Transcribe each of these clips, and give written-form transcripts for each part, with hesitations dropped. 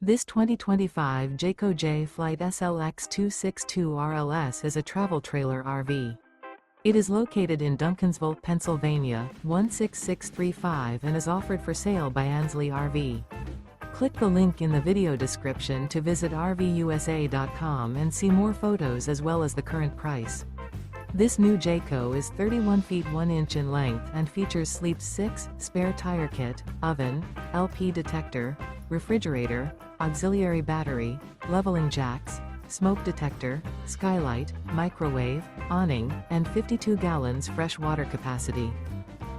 This 2025 Jayco Jay Flight SLX 262 RLS is a travel trailer RV. It is located in Duncansville, Pennsylvania, 16635 and is offered for sale by Ansley RV. Click the link in the video description to visit RVUSA.com and see more photos as well as the current price. This new Jayco is 31 feet 1 inch in length and features sleep 6, spare tire kit, oven, LP detector, refrigerator, auxiliary battery, leveling jacks, smoke detector, skylight, microwave, awning, and 52 gallons fresh water capacity.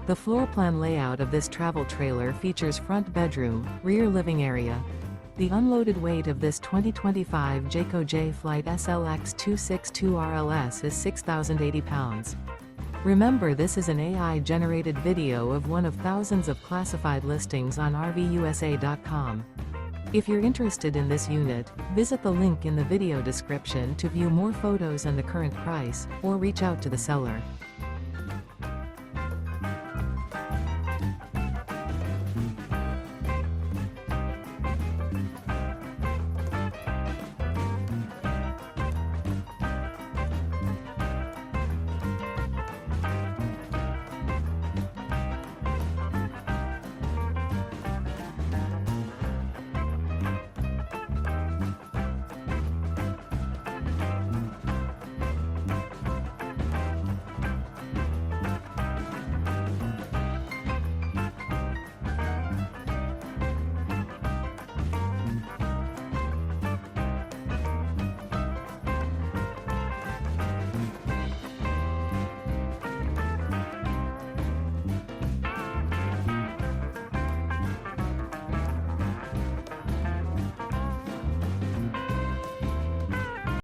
The floor plan layout of this travel trailer features front bedroom, rear living area. The unloaded weight of this 2025 Jayco Jay Flight SLX 262 RLS is 6,080 pounds. Remember, this is an AI-generated video of one of thousands of classified listings on RVUSA.com. If you're interested in this unit, visit the link in the video description to view more photos and the current price, or reach out to the seller.